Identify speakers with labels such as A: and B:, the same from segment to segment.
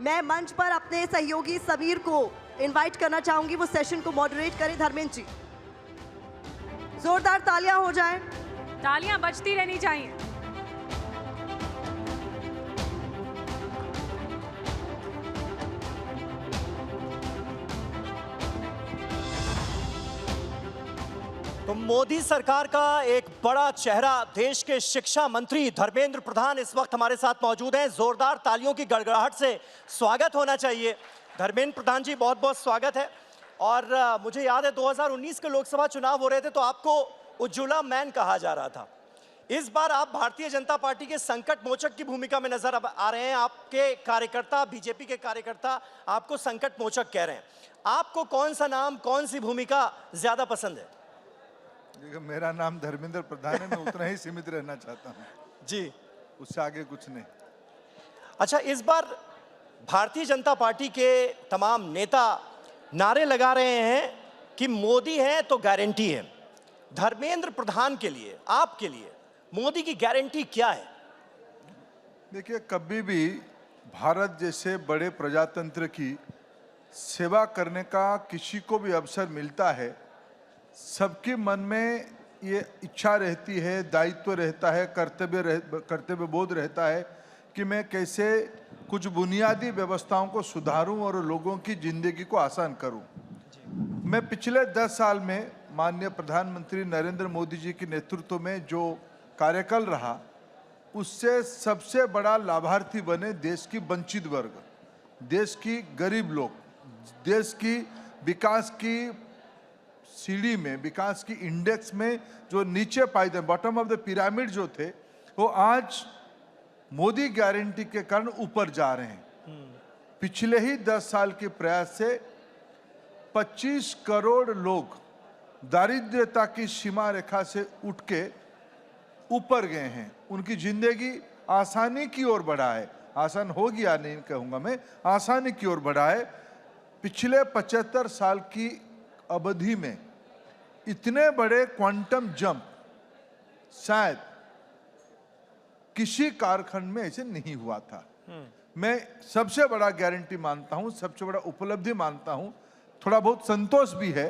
A: मैं मंच पर अपने सहयोगी समीर को इनवाइट करना चाहूंगी, वो सेशन को मॉडरेट करें। धर्मेंद्र जी, जोरदार तालियां हो जाएं।
B: तालियां बजती रहनी चाहिए।
C: तो मोदी सरकार का एक बड़ा चेहरा देश के शिक्षा मंत्री धर्मेंद्र प्रधान इस वक्त हमारे साथ मौजूद हैं। जोरदार तालियों की गड़गड़ाहट से स्वागत होना चाहिए। धर्मेंद्र प्रधान जी, बहुत बहुत स्वागत है। और मुझे याद है 2019 के लोकसभा चुनाव हो रहे थे तो आपको उज्ज्वला मैन कहा जा रहा था। इस बार आप भारतीय जनता पार्टी के संकट मोचक की भूमिका में नजर आ रहे हैं। आपके कार्यकर्ता, बीजेपी के कार्यकर्ता आपको संकट मोचक कह रहे हैं। आपको कौन सा नाम, कौन सी भूमिका ज्यादा पसंद है?
D: देखिए, मेरा नाम धर्मेंद्र प्रधान है, मैं उतना ही सीमित रहना चाहता हूँ
C: जी,
D: उससे आगे कुछ नहीं।
C: अच्छा, इस बार भारतीय जनता पार्टी के तमाम नेता नारे लगा रहे हैं कि मोदी है तो गारंटी है। धर्मेंद्र प्रधान के लिए, आपके लिए मोदी की गारंटी क्या है?
D: देखिए, कभी भी भारत जैसे बड़े प्रजातंत्र की सेवा करने का किसी को भी अवसर मिलता है, सबके मन में ये इच्छा रहती है, दायित्व रहता है, कर्तव्य बोध रहता है कि मैं कैसे कुछ बुनियादी व्यवस्थाओं को सुधारूं और लोगों की जिंदगी को आसान करूं। मैं पिछले 10 साल में माननीय प्रधानमंत्री नरेंद्र मोदी जी के नेतृत्व में जो कार्यकाल रहा, उससे सबसे बड़ा लाभार्थी बने देश की वंचित वर्ग, देश की गरीब लोग, देश की विकास की सीढ़ी में, विकास की इंडेक्स में जो नीचे पायदान, बॉटम ऑफ द पिरामिड जो थे, वो आज मोदी गारंटी के कारण ऊपर जा रहे हैं। पिछले ही 10 साल के प्रयास से 25 करोड़ लोग दारिद्र्यता की सीमा रेखा से उठ के ऊपर गए हैं। उनकी जिंदगी आसानी की ओर बढ़ा है। आसान हो गया नहीं कहूँगा मैं, आसानी की ओर बढ़ा है। पिछले 75 साल की अवधि में इतने बड़े क्वांटम जंप शायद किसी कालखंड में ऐसे नहीं हुआ था। मैं सबसे बड़ा गारंटी मानता हूं, सबसे बड़ा उपलब्धि मानता हूं, थोड़ा बहुत संतोष भी है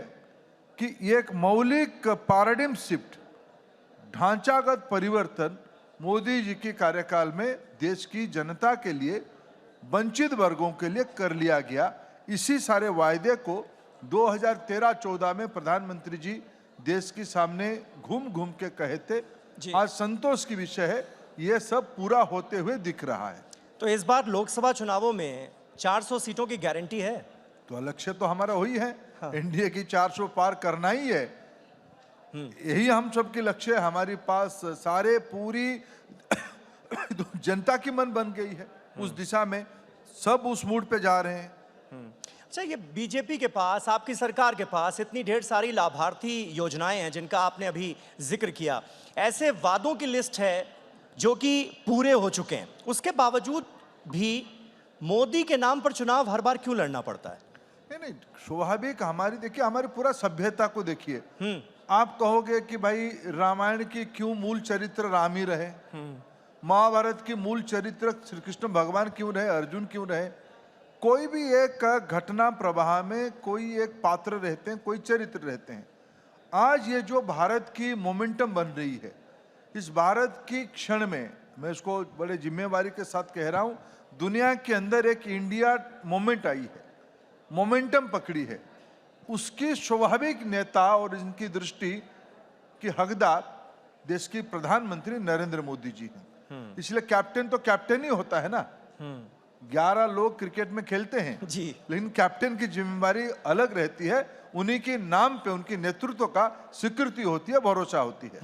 D: कि ये एक मौलिक पैराडिम शिफ्ट, ढांचागत परिवर्तन मोदी जी के कार्यकाल में देश की जनता के लिए, वंचित वर्गों के लिए कर लिया गया। इसी सारे वायदे को 2013-14 में प्रधानमंत्री जी देश के सामने घूम घूम के कहे थे। आज संतोष की विषय है, यह सब पूरा होते हुए दिख रहा है।
C: तो इस बार लोकसभा चुनावों में 400 सीटों की गारंटी है?
D: तो लक्ष्य तो हमारा वही है।
C: हाँ।
D: एनडीए की 400 पार करना ही है, यही हम सबके लक्ष्य है। हमारे पास सारे पूरी जनता की मन बन गई है उस दिशा में, सब उस मूड पे जा रहे हैं।
C: अच्छा, ये बीजेपी के पास, आपकी सरकार के पास इतनी ढेर सारी लाभार्थी योजनाएं हैं जिनका आपने अभी जिक्र किया, ऐसे वादों की लिस्ट है जो कि पूरे हो चुके हैं, उसके बावजूद भी मोदी के नाम पर चुनाव हर बार क्यों लड़ना पड़ता है?
D: नहीं, स्वाभाविक। हमारी देखिए, हमारी पूरा सभ्यता को देखिए। आप कहोगे कि भाई रामायण की क्यों मूल चरित्र राम ही रहे, महाभारत की मूल चरित्र श्री कृष्ण भगवान क्यों रहे, अर्जुन क्यों रहे? कोई भी एक घटना प्रवाह में कोई एक पात्र रहते हैं, कोई चरित्र रहते हैं। आज ये जो भारत की मोमेंटम बन रही है, इस भारत की क्षण में, मैं इसको बड़े जिम्मेवारी के साथ कह रहा हूँ, दुनिया के अंदर एक इंडिया मोमेंट आई है, मोमेंटम पकड़ी है। उसकी स्वाभाविक नेता और इनकी दृष्टि की हकदार देश की प्रधानमंत्री नरेंद्र मोदी जी हैं। इसलिए कैप्टन तो कैप्टन ही होता है ना। 11 लोग क्रिकेट में खेलते हैं
C: जी,
D: लेकिन कैप्टन की जिम्मेदारी अलग रहती है। उन्हीं के नाम पे उनके नेतृत्व का स्वीकृति होती है, भरोसा होती है।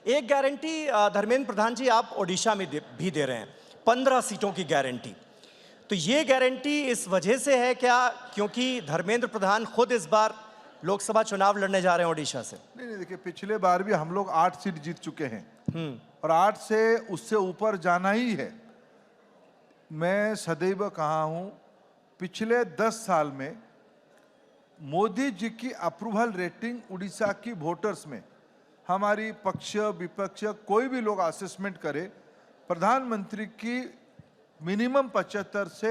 C: एक गारंटी धर्मेंद्र प्रधान जी आप ओडिशा में भी दे रहे हैं, 15 सीटों की गारंटी। तो ये गारंटी इस वजह से है क्या क्योंकि धर्मेंद्र प्रधान खुद इस बार लोकसभा चुनाव लड़ने जा रहे हैं ओडिशा से?
D: नहीं, देखिए, पिछले बार भी हम लोग 8 सीट जीत चुके हैं और 8 से उससे ऊपर जाना ही है। मैं सदैव कहा हूं, पिछले 10 साल में मोदी जी की अप्रूवल रेटिंग उड़ीसा की वोटर्स में, हमारी पक्ष विपक्ष कोई भी लोग असेसमेंट करे, प्रधानमंत्री की मिनिमम 75 से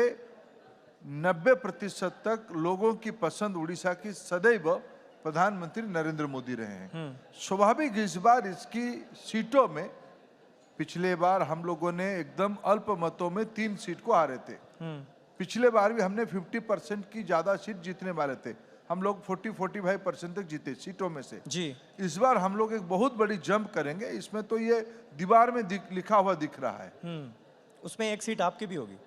D: 90% तक लोगों की पसंद उड़ीसा की सदैव प्रधानमंत्री नरेंद्र मोदी रहे हैं। स्वाभाविक इस बार इसकी सीटों में, पिछले बार हम लोगों ने एकदम अल्प मतों में 3 सीट को हारे थे। पिछले बार भी हमने 50% की ज्यादा सीट जीतने वाले थे, हम लोग 40-45% तक जीते सीटों में से
C: जी।
D: इस बार हम लोग एक बहुत बड़ी जंप करेंगे। इसमें तो ये दीवार में लिखा हुआ दिख रहा है।
C: उसमें एक सीट आपकी भी होगी।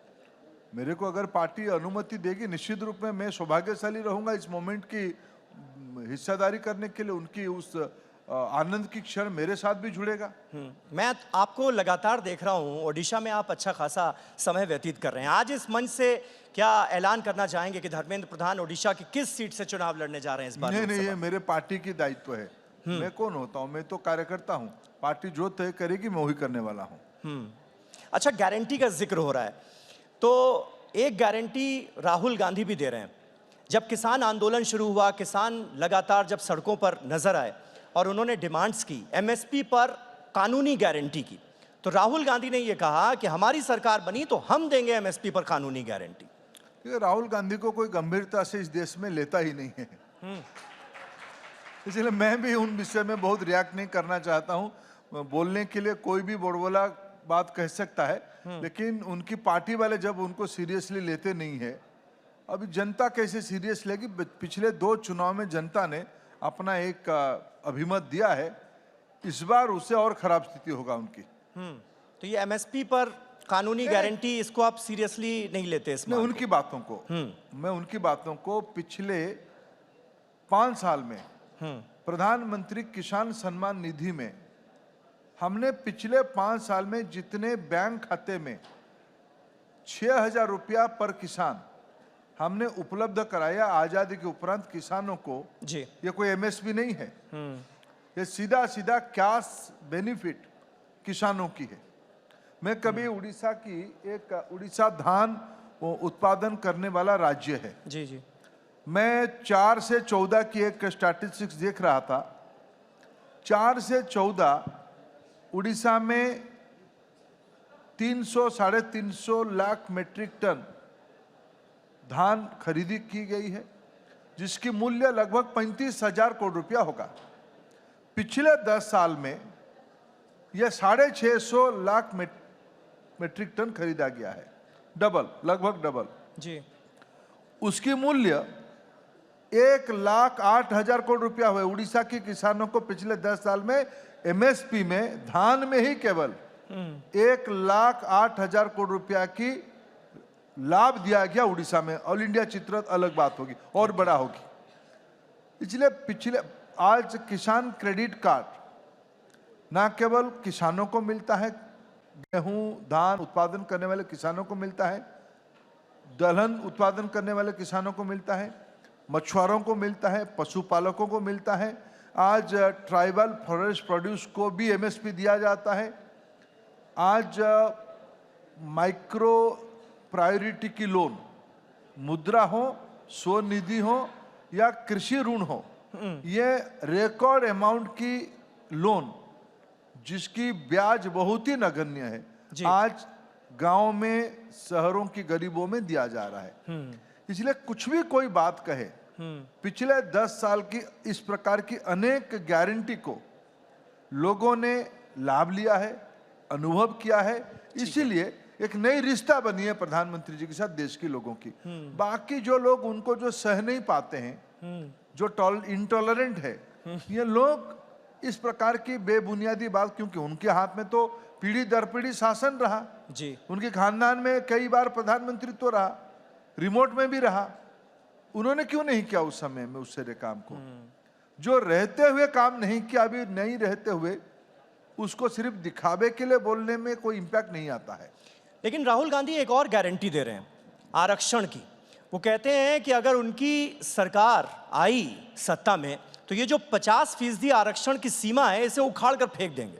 D: मेरे को अगर पार्टी अनुमति देगी, निश्चित रूप में मैं सौभाग्यशाली रहूंगा इस मोमेंट की हिस्सेदारी करने के लिए। उनकी उस आनंद की क्षण मेरे साथ भी जुड़ेगा।
C: मैं आपको लगातार देख रहा हूं, ओडिशा में आप अच्छा खासा समय व्यतीत कर रहे हैं। आज इस मंच से क्या ऐलान करना चाहेंगे कि धर्मेंद्र प्रधान ओडिशा की किस सीट से चुनाव लड़ने जा रहे हैं इस बार?
D: नहीं, ये मेरे पार्टी की दायित्व है। मैं कौन होता हूँ? मैं तो कार्यकर्ता हूँ। पार्टी जो तय करेगी मैं वही करने वाला हूँ।
C: अच्छा, गारंटी का जिक्र हो रहा है, तो एक गारंटी राहुल गांधी भी दे रहे हैं। जब किसान आंदोलन शुरू हुआ, किसान लगातार जब सड़कों पर नजर आए और उन्होंने डिमांड्स की एमएसपी पर कानूनी गारंटी की, तो राहुल गांधी ने यह कहा कि हमारी सरकार बनी तो हम देंगे एमएसपी पर कानूनी गारंटी।
D: राहुल गांधी को कोई गंभीरता से इस देश में लेता ही नहीं है, इसलिए मैं भी उन विषय में बहुत रिएक्ट नहीं करना चाहता हूं। बोलने के लिए कोई भी बोलबोला बात कह सकता है, लेकिन उनकी पार्टी वाले जब उनको सीरियसली लेते नहीं है, अभी जनता कैसे सीरियस लेगी? पिछले 2 चुनाव में जनता ने अपना एक अभिमत दिया है, इस बार उससे और खराब स्थिति होगा उनकी।
C: तो ये एमएसपी पर कानूनी गारंटी, इसको आप सीरियसली नहीं लेते? इसमें
D: उनकी बातों को मैं उनकी बातों को पिछले 5 साल में प्रधानमंत्री किसान सम्मान निधि में हमने पिछले 5 साल में जितने बैंक खाते में 6,000 रुपया पर किसान हमने उपलब्ध कराया आजादी के उपरांत किसानों को
C: जी।
D: ये कोई एमएसपी नहीं है, ये सीधा सीधा कैश बेनिफिट किसानों की है। मैं कभी उड़ीसा धान उत्पादन करने वाला राज्य है।
C: जी जी।
D: मैं 4 से 14 की एक स्टैटिस्टिक्स देख रहा था। 4 से 14 उड़ीसा में 300-350 लाख मीट्रिक टन धान खरीदी की गई है, जिसकी मूल्य लगभग 35,000 करोड़ रुपया होगा। पिछले 10 साल में यह 650 लाख मीट्रिक टन खरीदा गया है, डबल, लगभग डबल
C: जी।
D: उसकी मूल्य 1,08,000 करोड़ रुपया हुए। उड़ीसा के किसानों को पिछले 10 साल में एमएसपी में धान में ही केवल 1,08,000 करोड़ रुपया की लाभ दिया गया उड़ीसा में। ऑल इंडिया चित्र अलग बात होगी और बड़ा होगी। इसलिए पिछले आज किसान क्रेडिट कार्ड ना केवल किसानों को मिलता है, गेहूं धान उत्पादन करने वाले किसानों को मिलता है, दलहन उत्पादन करने वाले किसानों को मिलता है, मछुआरों को मिलता है, पशुपालकों को मिलता है। आज ट्राइबल फॉरेस्ट प्रोड्यूस को भी एमएसपी दिया जाता है। आज माइक्रो प्रायोरिटी की लोन, मुद्रा हो, स्वनिधि हो या कृषि ऋण हो, ये रिकॉर्ड अमाउंट की लोन जिसकी ब्याज बहुत ही नगण्य है, आज गांव में शहरों की गरीबों में दिया जा रहा है। इसलिए कुछ भी कोई बात कहे, पिछले 10 साल की इस प्रकार की अनेक गारंटी को लोगों ने लाभ लिया है, अनुभव किया है। इसीलिए एक नई रिश्ता बनी है प्रधानमंत्री जी के साथ देश के लोगों की। बाकी जो लोग उनको जो सह नहीं पाते हैं, जो इंटॉलरेंट है, ये लोग इस प्रकार की बेबुनियादी बात, क्योंकि उनके हाथ में तो पीढ़ी दर पीढ़ी शासन रहा
C: जी,
D: उनके खानदान में कई बार प्रधानमंत्री तो रहा, रिमोट में भी रहा, उन्होंने क्यों नहीं किया उस समय में उस सारे काम को? जो रहते हुए काम नहीं किया, अभी नहीं रहते हुए उसको सिर्फ दिखावे के लिए बोलने में कोई इंपैक्ट नहीं आता है।
C: लेकिन राहुल गांधी एक और गारंटी दे रहे हैं आरक्षण की। वो कहते हैं कि अगर उनकी सरकार आई सत्ता में तो ये जो 50% आरक्षण की सीमा है, इसे उखाड़ कर फेंक देंगे।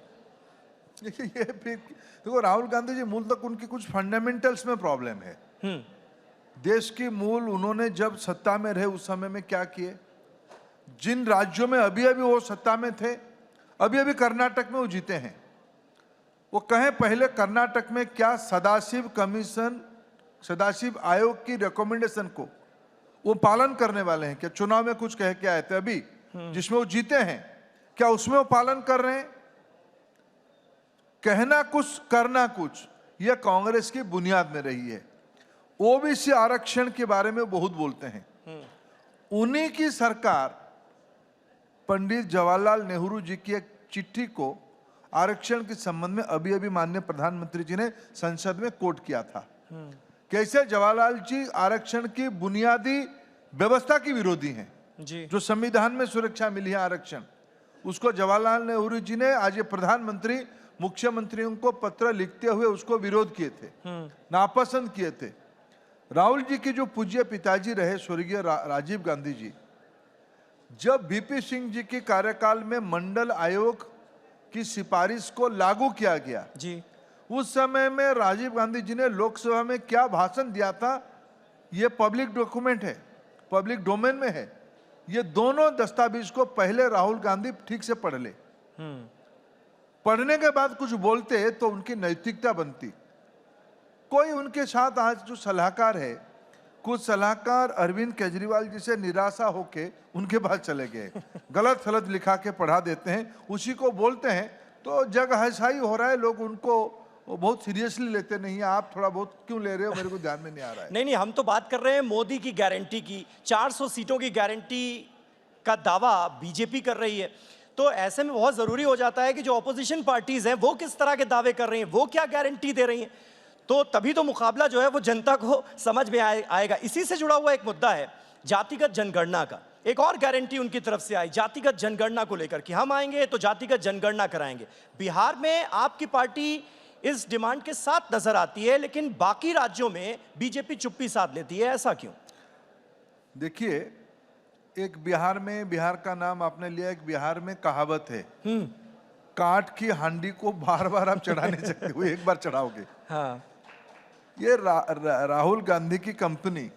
D: देखिए, ये फिर देखो, राहुल गांधी जी मूल तक उनकी कुछ फंडामेंटल्स में प्रॉब्लम है। देश की मूल उन्होंने जब सत्ता में रहे उस समय में क्या किए, जिन राज्यों में अभी अभी वो सत्ता में थे, अभी अभी कर्नाटक में वो जीते हैं, वो कहें पहले कर्नाटक में क्या सदाशिव कमीशन सदाशिव आयोग की रिकमेंडेशन को वो पालन करने वाले हैं? क्या चुनाव में कुछ कह के आए थे अभी जिसमें वो जीते हैं, क्या उसमें वो पालन कर रहे हैं? कहना कुछ करना कुछ, यह कांग्रेस की बुनियाद में रही है। ओबीसी आरक्षण के बारे में बहुत बोलते हैं। उन्हीं की सरकार पंडित जवाहरलाल नेहरू जी की एक चिट्ठी को आरक्षण के संबंध में अभी अभी माननीय प्रधानमंत्री जी ने संसद में कोट किया था। कैसे जवाहरलाल जी आरक्षण की बुनियादी व्यवस्था की विरोधी हैं
C: जी।
D: जो संविधान में सुरक्षा मिली है आरक्षण, उसको जवाहरलाल नेहरू जी ने आज ये प्रधानमंत्री मुख्यमंत्रियों को पत्र लिखते हुए उसको विरोध किए थे, नापसंद किए थे। राहुल जी के जो पूज्य पिताजी रहे स्वर्गीय राजीव गांधी जी, जब वीपी सिंह जी के कार्यकाल में मंडल आयोग की सिफारिश को लागू किया गया
C: जी,
D: उस समय में राजीव गांधी जी ने लोकसभा में क्या भाषण दिया था, ये पब्लिक डॉक्यूमेंट है, पब्लिक डोमेन में है। ये दोनों दस्तावेज को पहले राहुल गांधी ठीक से पढ़ ले, पढ़ने के बाद कुछ बोलते तो उनकी नैतिकता बनती। कोई उनके साथ आज जो सलाहकार है, कुछ सलाहकार अरविंद केजरीवाल जी से निराशा होके उनके पास चले गए, गलत सलत लिखा के पढ़ा देते हैं, उसी को बोलते हैं, तो जग हसाई हो रहा है, लोग उनको बहुत सीरियसली लेते नहीं है। आप थोड़ा बहुत क्यों ले रहे हो, मेरे को ध्यान में नहीं आ रहा है।
C: नहीं, हम तो बात कर रहे हैं मोदी की गारंटी की। 400 सीटों की गारंटी का दावा बीजेपी कर रही है, तो ऐसे में बहुत जरूरी हो जाता है कि जो ऑपोजिशन पार्टीज हैं वो किस तरह के दावे कर रही हैं, वो क्या गारंटी दे रही हैं, तो तभी तो मुकाबला जो है वो जनता को समझ में आएगा। इसी से जुड़ा हुआ एक मुद्दा है जातिगत जनगणना का। एक और गारंटी उनकी तरफ से आई जातिगत जनगणना को लेकर कि हम आएंगे तो जातिगत जनगणना कराएंगे। बिहार में आपकी पार्टी इस डिमांड के साथ नजर आती है, लेकिन बाकी राज्यों में बीजेपी चुप्पी साध लेती है, ऐसा क्यों?
D: देखिए, एक बिहार का नाम आपने लिया, एक बिहार में कहावत है, काठ की हांडी को बार बार आप चढ़ा नहीं सकते, वो एक बार चढ़ाओगे।
C: हाँ।
D: ये राहुल गांधी की कंपनी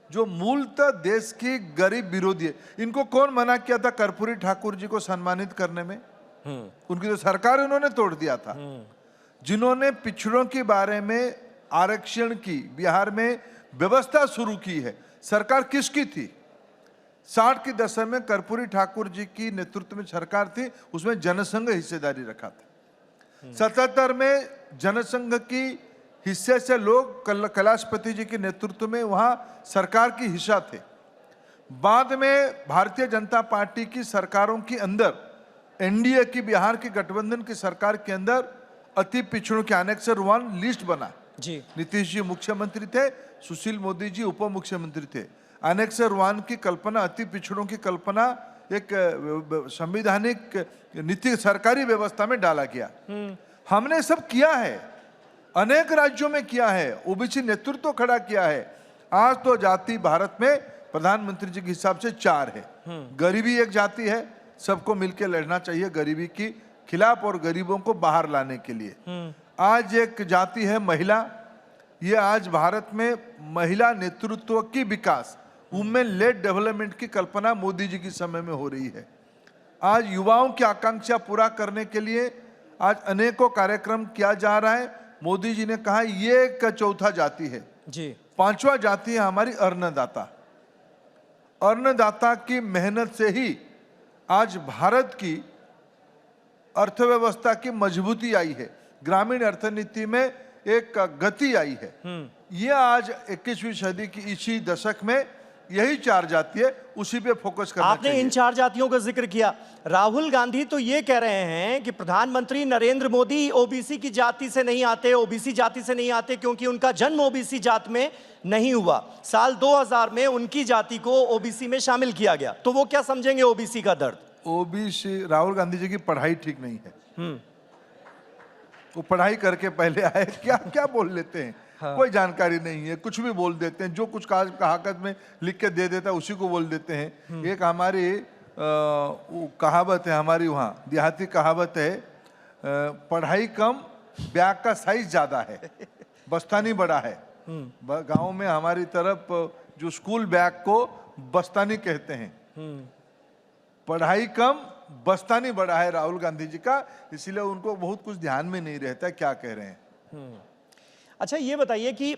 D: जो मूलतः देश की गरीब विरोधी है, इनको कौन मना किया था कर्पूरी ठाकुर जी को सम्मानित करने में? उनकी तो सरकार उन्होंने तोड़ दिया था। जिन्होंने पिछड़ों के बारे में आरक्षण की बिहार में व्यवस्था शुरू की है, सरकार किसकी थी? 60 के दशक में कर्पूरी ठाकुर जी की नेतृत्व में सरकार थी, उसमें जनसंघ हिस्सेदारी रखा था। 77 में जनसंघ की हिस्से से लोग कैलाशपति जी के नेतृत्व में वहां सरकार की हिस्सा थे। बाद में भारतीय जनता पार्टी की सरकारों के अंदर, एनडीए की बिहार की गठबंधन की सरकार के अंदर अति पिछड़ों के एनेक्सर 1 लिस्ट बना
C: जी।
D: नीतीश जी मुख्यमंत्री थे, सुशील मोदी जी उप मुख्यमंत्री थे। एनेक्सर 1 की कल्पना, अति पिछड़ों की कल्पना एक संवैधानिक नीति सरकारी व्यवस्था में डाला गया। हमने सब किया है, अनेक राज्यों में किया है, ओबीसी नेतृत्व खड़ा किया है। आज तो जाति भारत में प्रधानमंत्री जी के हिसाब से 4 है। गरीबी एक जाति है, सबको मिलकर लड़ना चाहिए गरीबी की खिलाफ और गरीबों को बाहर लाने के लिए। आज एक जाति है महिला, ये आज भारत में महिला नेतृत्व की विकास, वुमेन लेड डेवलपमेंट की कल्पना मोदी जी के समय में हो रही है। आज युवाओं की आकांक्षा पूरा करने के लिए आज अनेकों कार्यक्रम किया जा रहा है। मोदी जी ने कहा ये एक चौथा जाति है
C: जी।
D: 5वां जाति है हमारी अन्नदाता। अन्नदाता की मेहनत से ही आज भारत की अर्थव्यवस्था की मजबूती आई है, ग्रामीण अर्थनीति में एक गति आई है। ये आज 21वीं सदी की इसी दशक में यही 4 जाति है, उसी पे फोकस करना
C: आपने
D: चाहिए।
C: इन 4 जातियों का जिक्र किया। राहुल गांधी तो ये कह रहे हैं कि प्रधानमंत्री नरेंद्र मोदी ओबीसी की जाति से नहीं आते, ओबीसी जाति से नहीं आते क्योंकि उनका जन्म ओबीसी जात में नहीं हुआ। साल 2000 में उनकी जाति को ओबीसी में शामिल किया गया, तो वो क्या समझेंगे ओबीसी का दर्द?
D: ओबीसी, राहुल गांधी जी की पढ़ाई ठीक नहीं है। वो पढ़ाई करके पहले आए, क्या क्या बोल लेते हैं। हाँ। कोई जानकारी नहीं है, कुछ भी बोल देते हैं, जो कुछ कागज में लिख के दे देता है उसी को बोल देते हैं। एक हमारी कहावत है, हमारी वहाँ देहाती कहावत है, पढ़ाई कम बैग का साइज ज्यादा है, बस्तानी बड़ा है। गांव में हमारी तरफ जो स्कूल बैग को बस्तानी कहते हैं। पढ़ाई कम बस्तानी बड़ा है राहुल गांधी जी का, इसलिए उनको बहुत कुछ ध्यान में नहीं रहता क्या कह रहे हैं।
C: अच्छा, ये बताइए कि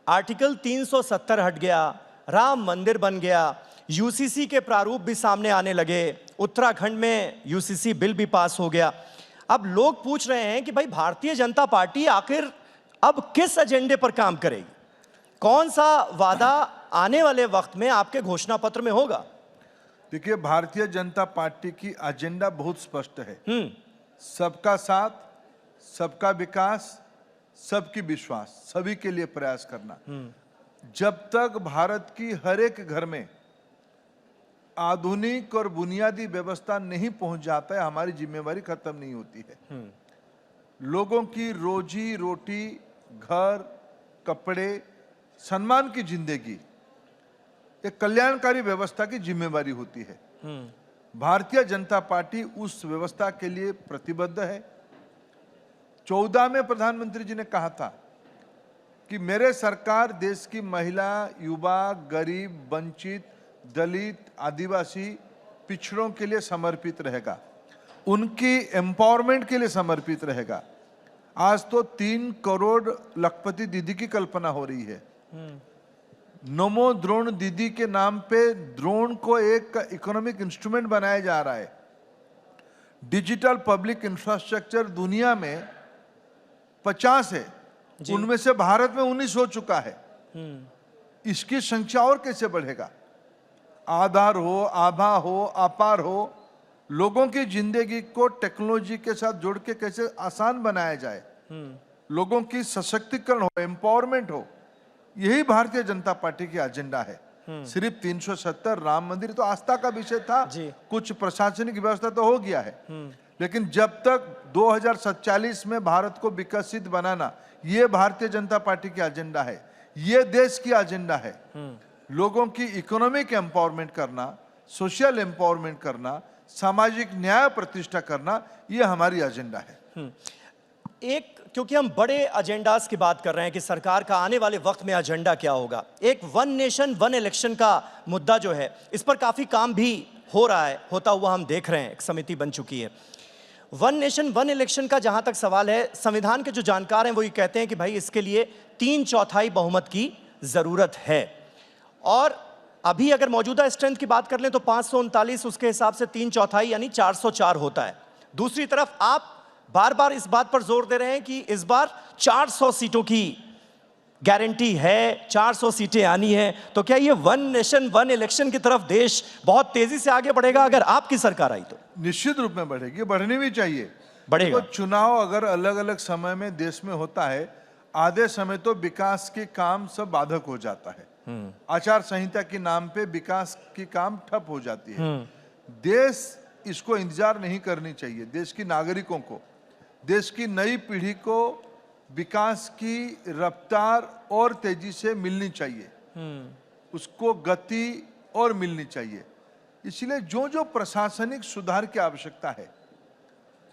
C: आर्टिकल 370 हट गया, राम मंदिर बन गया, यूसीसी के प्रारूप भी सामने आने लगे, उत्तराखंड में यूसीसी बिल भी पास हो गया। अब लोग पूछ रहे हैं कि भाई भारतीय जनता पार्टी आखिर अब किस एजेंडे पर काम करेगी? कौन सा वादा आने वाले वक्त में आपके घोषणा पत्र में होगा?
D: देखिए, भारतीय जनता पार्टी की एजेंडा बहुत स्पष्ट है। सबका साथ, सबका विकास, सबकी विश्वास, सभी के लिए प्रयास करना। जब तक भारत की हर एक घर में आधुनिक और बुनियादी व्यवस्था नहीं पहुंच जाता है, हमारी जिम्मेवारी खत्म नहीं होती है। लोगों की रोजी रोटी, घर, कपड़े, सम्मान की जिंदगी, एक कल्याणकारी व्यवस्था की जिम्मेवारी होती है। भारतीय जनता पार्टी उस व्यवस्था के लिए प्रतिबद्ध है। 14 में प्रधानमंत्री जी ने कहा था कि मेरे सरकार देश की महिला, युवा, गरीब, वंचित, दलित, आदिवासी, पिछड़ों के लिए समर्पित रहेगा, उनकी एम्पावरमेंट के लिए समर्पित रहेगा। आज तो 3 करोड़ लखपति दीदी की कल्पना हो रही है। नमो ड्रोन दीदी के नाम पे ड्रोन को एक इकोनॉमिक इंस्ट्रूमेंट बनाया जा रहा है। डिजिटल पब्लिक इंफ्रास्ट्रक्चर दुनिया में 50 है, उनमें से भारत में 19 हो चुका है। इसकी संख्या और कैसे बढ़ेगा? आधार हो, आभा हो, अपार हो, लोगों की जिंदगी को टेक्नोलॉजी के साथ जोड़ के कैसे आसान बनाया जाए, लोगों की सशक्तिकरण हो, एम्पावरमेंट हो, यही भारतीय जनता पार्टी की एजेंडा है। सिर्फ 370 राम मंदिर तो आस्था का विषय था, कुछ प्रशासनिक व्यवस्था तो हो गया है, लेकिन जब तक 2047 में भारत को विकसित बनाना, ये भारतीय जनता पार्टी की एजेंडा है, ये देश की एजेंडा है। लोगों की इकोनॉमिक एम्पावरमेंट करना, सोशल एम्पावरमेंट करना, सामाजिक न्याय प्रतिष्ठा करना, ये हमारी एजेंडा है।
C: एक, क्योंकि हम बड़े एजेंडास की बात कर रहे हैं कि सरकार का आने वाले वक्त में एजेंडा क्या होगा, एक वन नेशन वन इलेक्शन का मुद्दा जो है, इस पर काफी काम भी हो रहा है, होता हुआ हम देख रहे हैं, एक समिति बन चुकी है। वन नेशन वन इलेक्शन का जहां तक सवाल है, संविधान के जो जानकार हैं वो ये कहते हैं कि भाई इसके लिए 3/4 बहुमत की जरूरत है, और अभी अगर मौजूदा स्ट्रेंथ की बात कर लें तो 539, उसके हिसाब से 3/4 यानी 404 होता है। दूसरी तरफ आप बार बार इस बात पर जोर दे रहे हैं कि इस बार 400 सीटों की गारंटी है, 400 सीटें आनी है, तो क्या ये वन नेशन वन इलेक्शन की तरफ देश बहुत तेजी से आगे बढ़ेगा अगर आपकी सरकार आई तो?
D: निश्चित रूप में बढ़ेगी, बढ़नी भी चाहिए,
C: बढ़ेगा।
D: तो चुनाव अगर अलग अलग समय में देश में होता है, आधे समय तो विकास के काम सब बाधक हो जाता है। आचार संहिता के नाम पे विकास की काम ठप हो जाती है। देश इसको इंतजार नहीं करनी चाहिए। देश की नागरिकों को, देश की नई पीढ़ी को विकास की रफ्तार और तेजी से मिलनी चाहिए, उसको गति और मिलनी चाहिए। इसलिए जो जो प्रशासनिक सुधार की आवश्यकता है,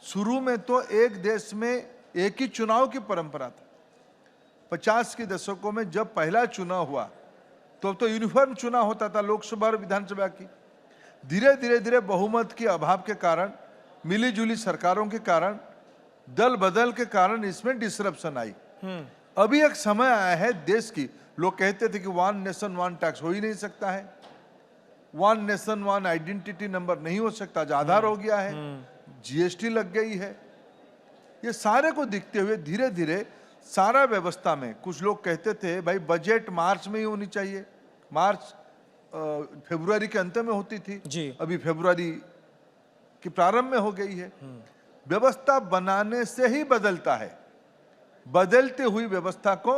D: शुरू में तो एक देश में एक ही चुनाव की परंपरा था। 50 के दशकों में जब पहला चुनाव हुआ तो यूनिफॉर्म चुनाव होता था लोकसभा और विधानसभा की। धीरे धीरे बहुमत के अभाव के कारण, मिली जुली सरकारों के कारण, दल बदल के कारण इसमें डिसरप्शन आई। अभी एक समय आया है देश की, लोग कहते थे कि वन नेशन वन टैक्स हो ही नहीं सकता है, one nation one identity number नहीं हो सकता, आधार हो गया है, जीएसटी लग गई है। ये सारे को दिखते हुए धीरे धीरे सारा व्यवस्था में, कुछ लोग कहते थे भाई बजट मार्च में ही होनी चाहिए, मार्च फरवरी के अंत में होती थी
C: जी,
D: अभी फरवरी के प्रारंभ में हो गई है। व्यवस्था बनाने से ही बदलता है, बदलती हुई व्यवस्था को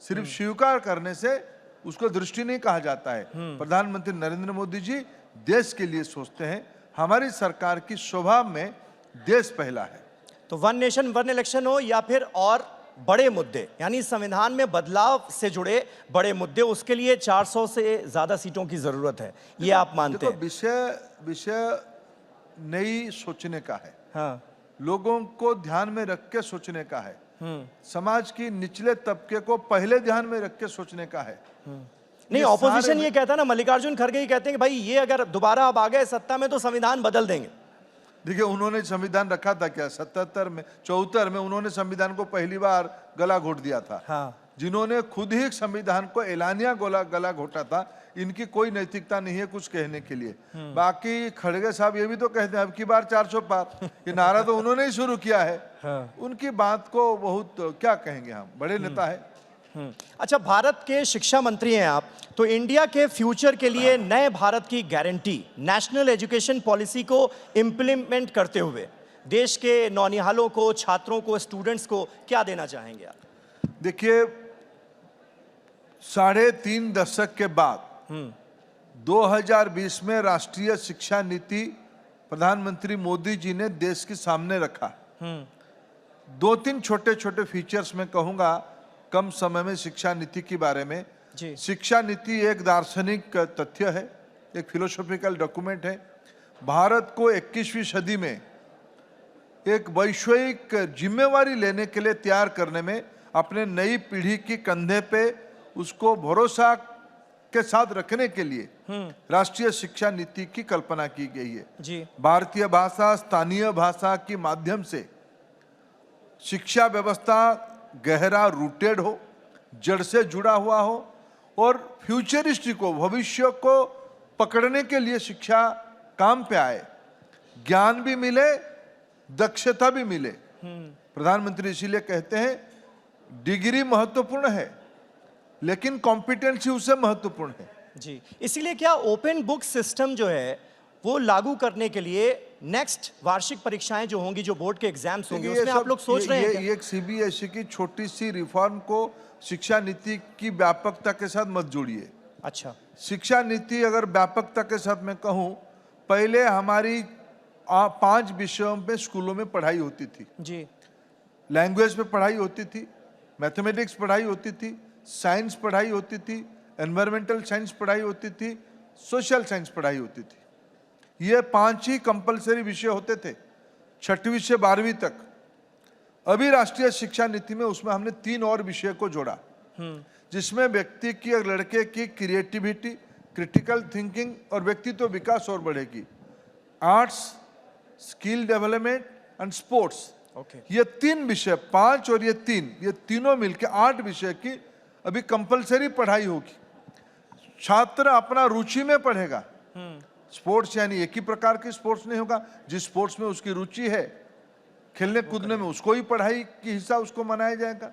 D: सिर्फ स्वीकार करने से उसको दृष्टि नहीं कहा जाता है। प्रधानमंत्री नरेंद्र मोदी जी देश के लिए सोचते हैं, हमारी सरकार की स्वभाव में देश पहला है।
C: तो वन नेशन वन इलेक्शन हो या फिर और बड़े मुद्दे, यानी संविधान में बदलाव से जुड़े बड़े मुद्दे, उसके लिए 400 से ज्यादा सीटों की जरूरत है, ये आप मानते हैं?
D: विषय नई सोचने का है।
C: हाँ,
D: लोगों को ध्यान में रख के सोचने का है, समाज की निचले तबके को पहले ध्यान में रख के सोचने का है।
C: नहीं, ऑपोजिशन ये कहता है ना, मल्लिकार्जुन खड़गे ये कहते हैं कि भाई ये अगर दोबारा अब आ गए सत्ता में तो संविधान बदल देंगे।
D: देखिए, उन्होंने संविधान रखा था क्या? 77 में 74 में उन्होंने संविधान को पहली बार गला घोट दिया था।
C: हाँ।
D: जिन्होंने खुद ही संविधान को एलानिया गला घोटा था, इनकी कोई नैतिकता नहीं है कुछ कहने के लिए। बाकी खड़गे साहब ये भी तो कहते हैं अब की बार 400 पार, ये नारा तो उन्होंने ही शुरू किया है। उनकी बात को बहुत क्या कहेंगे, हम बड़े नेता है।
C: अच्छा, भारत के शिक्षा मंत्री हैं आप, तो इंडिया के फ्यूचर के लिए नए भारत की गारंटी नेशनल एजुकेशन पॉलिसी को इम्प्लीमेंट करते हुए देश के नौनिहालों को, छात्रों को, स्टूडेंट्स को क्या देना चाहेंगे आप?
D: देखिए, 3.5 दशक के बाद 2020 में राष्ट्रीय शिक्षा नीति प्रधानमंत्री मोदी जी ने देश के सामने रखा। 2-3 छोटे छोटे फीचर्स में कहूंगा कम समय में शिक्षा नीति के बारे में। शिक्षा नीति एक दार्शनिक तथ्य है, एक फिलोसॉफिकल डॉक्यूमेंट है। भारत को 21वीं सदी में एक वैश्विक जिम्मेवारी लेने के लिए तैयार करने में, अपने नई पीढ़ी की कंधे पे उसको भरोसा के साथ रखने के लिए राष्ट्रीय शिक्षा नीति की कल्पना की गई है। भारतीय भाषा, स्थानीय भाषा के माध्यम से शिक्षा व्यवस्था गहरा रूटेड हो, जड़ से जुड़ा हुआ हो और फ्यूचरिस्टिक को, भविष्य को पकड़ने के लिए शिक्षा काम पे आए, ज्ञान भी मिले, दक्षता भी मिले। प्रधानमंत्री इसीलिए कहते हैं डिग्री महत्वपूर्ण है लेकिन कॉम्पिटेंसी उससे महत्वपूर्ण है।
C: जी, इसीलिए क्या ओपन बुक सिस्टम जो है वो लागू करने के लिए नेक्स्ट वार्षिक परीक्षाएं जो होंगी, जो बोर्ड के एग्जाम्स होंगे, उसमें आप लोग सोच रहे हैं क्या?
D: ये एक सीबीएसई की छोटी सी रिफॉर्म को शिक्षा नीति की व्यापकता के साथ मत जोड़िए।
C: अच्छा,
D: शिक्षा नीति अगर व्यापकता के साथ मैं कहूं, पहले हमारी 5 विषयों में स्कूलों में पढ़ाई होती थी
C: जी।
D: लैंग्वेज पे पढ़ाई होती थी, मैथमेटिक्स पढ़ाई होती थी, साइंस पढ़ाई होती थी, एनवायरमेंटल साइंस पढ़ाई होती थी, सोशल साइंस पढ़ाई होती थी। ये 5 ही कंपलसरी विषय होते थे 6वीं से 12वीं तक। अभी राष्ट्रीय शिक्षा नीति में उसमें हमने 3 और विषय को जोड़ा, जिसमें व्यक्ति की और लड़के की क्रिएटिविटी, क्रिटिकल थिंकिंग और व्यक्तित्व विकास और बढ़ेगी। Arts, skill development and sports, ये 3 विषय, 5 और ये 3, ये तीनों मिलकर 8 विषय की अभी कंपलसरी पढ़ाई होगी। छात्र अपना रुचि में पढ़ेगा। स्पोर्ट्स यानी एक ही प्रकार की स्पोर्ट्स नहीं होगा, जिस स्पोर्ट्स में उसकी रुचि है, खेलने कूदने में, उसको ही पढ़ाई की हिस्सा उसको मनाया जाएगा,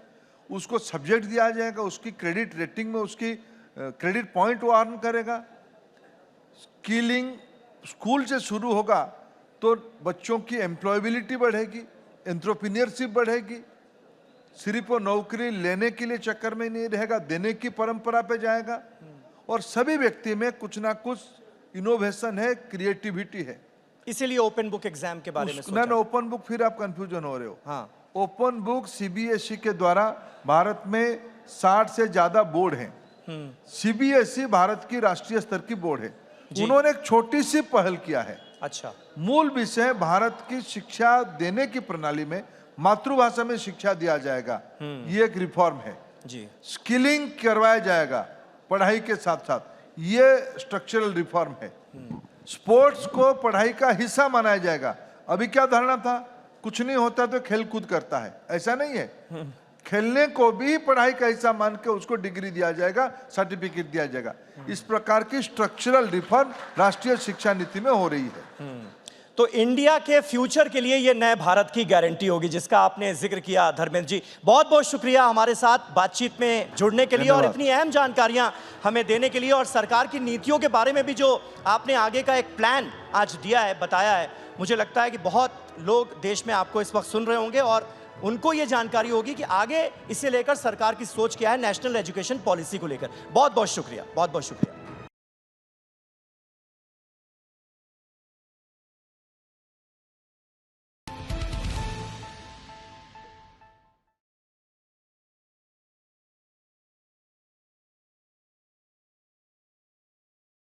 D: उसको सब्जेक्ट दिया जाएगा, उसकी क्रेडिट रेटिंग में उसकी क्रेडिट पॉइंट वो अर्न करेगा। स्किलिंग स्कूल से शुरू होगा तो बच्चों की एम्प्लॉयबिलिटी बढ़ेगी, एंटरप्रेन्योरशिप बढ़ेगी। सिर्फ वो नौकरी लेने के लिए चक्कर में नहीं रहेगा, देने की परंपरा पे जाएगा। और सभी व्यक्ति में कुछ ना कुछ इनोवेशन है, क्रिएटिविटी है।
C: इसीलिए ओपन बुक एग्जाम के बारे में सोचा।
D: ना ओपन बुक, फिर आप कंफ्यूजन हो रहे हो। हाँ, ओपन बुक सीबीएसई के द्वारा भारत में 60 से ज्यादा बोर्ड हैं। सीबीएसई भारत की राष्ट्रीय स्तर की बोर्ड है। उन्होंने एक छोटी सी पहल किया है।
C: अच्छा,
D: मूल विषय भारत की शिक्षा देने की प्रणाली में मातृभाषा में शिक्षा दिया जाएगा, ये एक रिफॉर्म है जी। स्किलिंग करवाया जाएगा पढ़ाई के साथ साथ, ये स्ट्रक्चरल रिफॉर्म है। स्पोर्ट्स को पढ़ाई का हिस्सा माना जाएगा। अभी क्या धारणा था, कुछ नहीं होता तो खेल कूद करता है, ऐसा नहीं है। खेलने को भी पढ़ाई का हिस्सा मान के उसको डिग्री दिया जाएगा, सर्टिफिकेट दिया जाएगा। इस प्रकार की स्ट्रक्चरल रिफॉर्म राष्ट्रीय शिक्षा नीति में हो रही है।
C: तो इंडिया के फ्यूचर के लिए ये नए भारत की गारंटी होगी, जिसका आपने जिक्र किया। धर्मेंद्र जी, बहुत बहुत शुक्रिया हमारे साथ बातचीत में जुड़ने के लिए और इतनी अहम जानकारियां हमें देने के लिए, और सरकार की नीतियों के बारे में भी जो आपने आगे का एक प्लान आज दिया है, बताया है। मुझे लगता है कि बहुत लोग देश में आपको इस वक्त सुन रहे होंगे और उनको ये जानकारी होगी कि आगे इसे लेकर सरकार की सोच क्या है, नेशनल एजुकेशन पॉलिसी को लेकर। बहुत बहुत शुक्रिया, बहुत बहुत शुक्रिया।